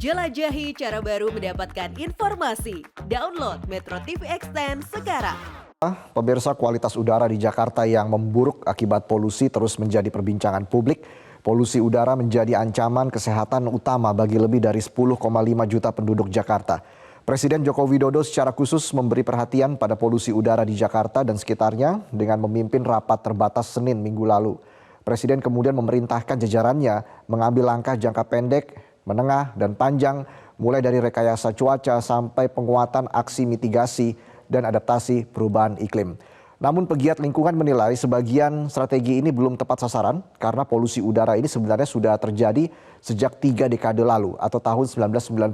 Jelajahi cara baru mendapatkan informasi. Download Metro TV Extend sekarang. Pemirsa, kualitas udara di Jakarta yang memburuk akibat polusi terus menjadi perbincangan publik. Polusi udara menjadi ancaman kesehatan utama bagi lebih dari 10,5 juta penduduk Jakarta. Presiden Joko Widodo secara khusus memberi perhatian pada polusi udara di Jakarta dan sekitarnya dengan memimpin rapat terbatas Senin minggu lalu. Presiden kemudian memerintahkan jajarannya mengambil langkah jangka pendek, menengah, dan panjang mulai dari rekayasa cuaca sampai penguatan aksi mitigasi dan adaptasi perubahan iklim. Namun pegiat lingkungan menilai sebagian strategi ini belum tepat sasaran karena polusi udara ini sebenarnya sudah terjadi sejak 3 dekade lalu atau tahun 1990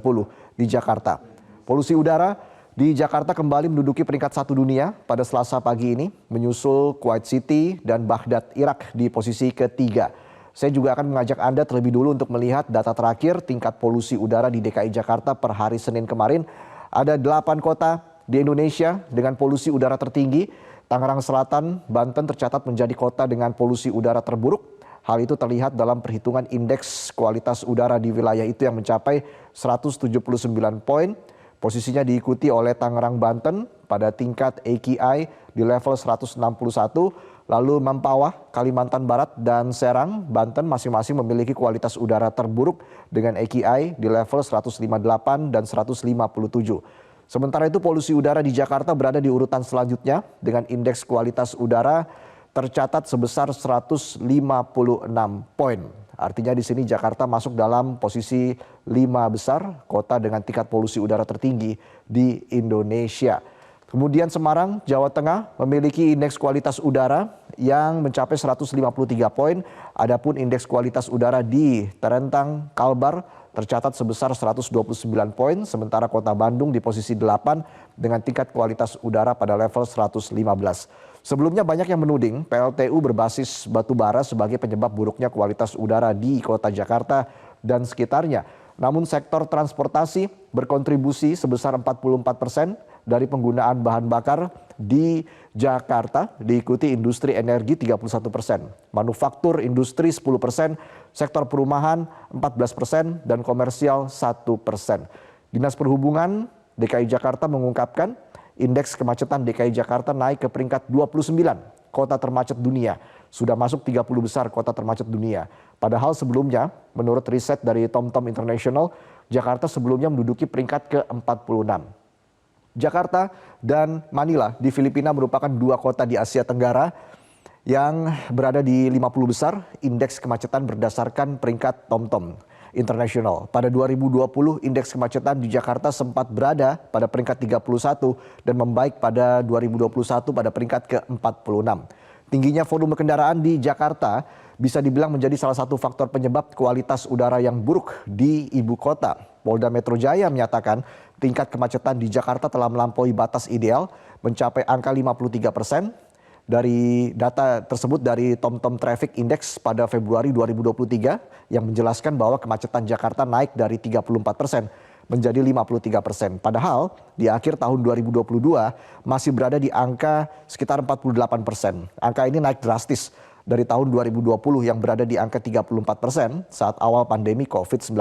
di Jakarta. Polusi udara di Jakarta kembali menduduki peringkat 1 dunia pada Selasa pagi ini, menyusul Kuwait City dan Baghdad, Irak di posisi ketiga. Saya juga akan mengajak Anda terlebih dulu untuk melihat data terakhir tingkat polusi udara di DKI Jakarta per hari Senin kemarin. Ada 8 kota di Indonesia dengan polusi udara tertinggi. Tangerang Selatan, Banten tercatat menjadi kota dengan polusi udara terburuk. Hal itu terlihat dalam perhitungan indeks kualitas udara di wilayah itu yang mencapai 179 poin. Posisinya diikuti oleh Tangerang, Banten pada tingkat AQI di level 161. Lalu Mempawah, Kalimantan Barat, dan Serang, Banten masing-masing memiliki kualitas udara terburuk dengan AQI di level 158 dan 157. Sementara itu polusi udara di Jakarta berada di urutan selanjutnya dengan indeks kualitas udara tercatat sebesar 156 poin. Artinya di sini Jakarta masuk dalam posisi 5 besar kota dengan tingkat polusi udara tertinggi di Indonesia. Kemudian Semarang, Jawa Tengah memiliki indeks kualitas udara yang mencapai 153 poin. Adapun indeks kualitas udara di Terentang, Kalbar tercatat sebesar 129 poin. Sementara kota Bandung di posisi 8 dengan tingkat kualitas udara pada level 115. Sebelumnya banyak yang menuding PLTU berbasis batu bara sebagai penyebab buruknya kualitas udara di kota Jakarta dan sekitarnya. Namun sektor transportasi berkontribusi sebesar 44% dari penggunaan bahan bakar di Jakarta, diikuti industri energi 31%, manufaktur industri 10%, sektor perumahan 14%, dan komersial 1%. Dinas Perhubungan DKI Jakarta mengungkapkan indeks kemacetan DKI Jakarta naik ke peringkat 29 kota termacet dunia. Sudah masuk 30 besar kota termacet dunia. Padahal sebelumnya, menurut riset dari TomTom International, Jakarta sebelumnya menduduki peringkat ke-46. Jakarta dan Manila di Filipina merupakan 2 kota di Asia Tenggara yang berada di 50 besar indeks kemacetan berdasarkan peringkat TomTom International. Pada 2020, indeks kemacetan di Jakarta sempat berada pada peringkat 31 dan membaik pada 2021 pada peringkat ke-46. Tingginya volume kendaraan di Jakarta bisa dibilang menjadi salah satu faktor penyebab kualitas udara yang buruk di ibu kota. Polda Metro Jaya menyatakan tingkat kemacetan di Jakarta telah melampaui batas ideal mencapai angka 53%. Dari data tersebut dari TomTom Traffic Index pada Februari 2023 yang menjelaskan bahwa kemacetan Jakarta naik dari 34% menjadi 53%. Padahal di akhir tahun 2022 masih berada di angka sekitar 48%. Angka ini naik drastis dari tahun 2020 yang berada di angka 34% saat awal pandemi COVID-19.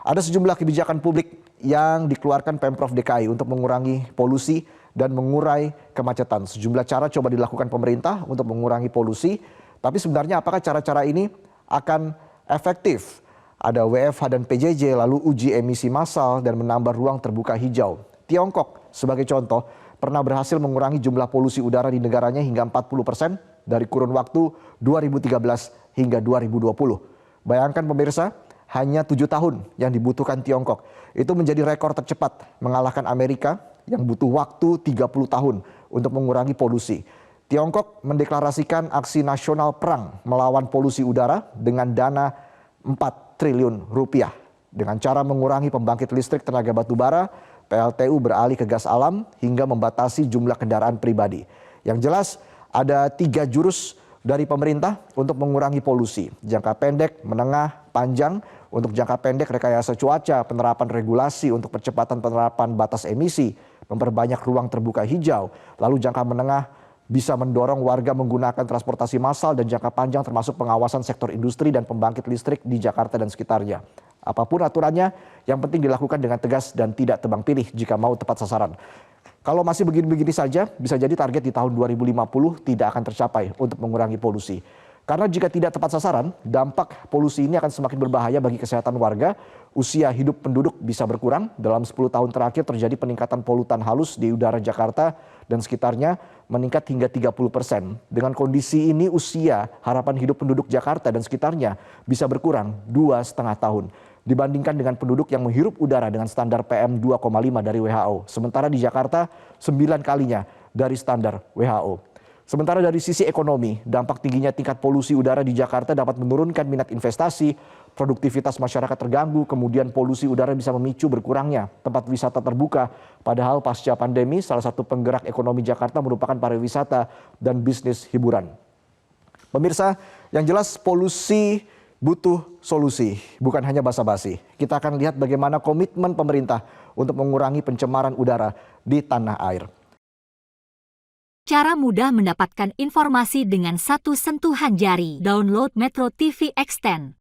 Ada sejumlah kebijakan publik yang dikeluarkan Pemprov DKI untuk mengurangi polusi dan mengurai kemacetan. Sejumlah cara coba dilakukan pemerintah untuk mengurangi polusi, tapi sebenarnya apakah cara-cara ini akan efektif? Ada WFH dan PJJ, lalu uji emisi massal dan menambah ruang terbuka hijau. Tiongkok sebagai contoh pernah berhasil mengurangi jumlah polusi udara di negaranya hingga 40% dari kurun waktu 2013 hingga 2020. Bayangkan pemirsa, hanya 7 tahun yang dibutuhkan Tiongkok. Itu menjadi rekor tercepat mengalahkan Amerika yang butuh waktu 30 tahun untuk mengurangi polusi. Tiongkok mendeklarasikan aksi nasional perang melawan polusi udara dengan dana 4 triliun rupiah. Dengan cara mengurangi pembangkit listrik tenaga batu bara, PLTU beralih ke gas alam hingga membatasi jumlah kendaraan pribadi. Yang jelas ada 3 jurus dari pemerintah untuk mengurangi polusi. Jangka pendek, menengah, panjang. Untuk jangka pendek rekayasa cuaca, penerapan regulasi untuk percepatan penerapan batas emisi, memperbanyak ruang terbuka hijau. Lalu jangka menengah bisa mendorong warga menggunakan transportasi massal, dan jangka panjang termasuk pengawasan sektor industri dan pembangkit listrik di Jakarta dan sekitarnya. Apapun aturannya, yang penting dilakukan dengan tegas dan tidak tebang pilih jika mau tepat sasaran. Kalau masih begini-begini saja, bisa jadi target di tahun 2050 tidak akan tercapai untuk mengurangi polusi. Karena jika tidak tepat sasaran, dampak polusi ini akan semakin berbahaya bagi kesehatan warga. Usia hidup penduduk bisa berkurang. Dalam 10 tahun terakhir terjadi peningkatan polutan halus di udara Jakarta dan sekitarnya meningkat hingga 30%. Dengan kondisi ini usia harapan hidup penduduk Jakarta dan sekitarnya bisa berkurang 2,5 tahun. Dibandingkan dengan penduduk yang menghirup udara dengan standar PM 2,5 dari WHO. Sementara di Jakarta 9 kalinya dari standar WHO. Sementara dari sisi ekonomi, dampak tingginya tingkat polusi udara di Jakarta dapat menurunkan minat investasi, produktivitas masyarakat terganggu, kemudian polusi udara bisa memicu berkurangnya tempat wisata terbuka. Padahal pasca pandemi, salah satu penggerak ekonomi Jakarta merupakan pariwisata dan bisnis hiburan. Pemirsa, yang jelas polusi butuh solusi, bukan hanya basa-basi. Kita akan lihat bagaimana komitmen pemerintah untuk mengurangi pencemaran udara di tanah air. Cara mudah mendapatkan informasi dengan satu sentuhan jari. Download Metro TV Extend.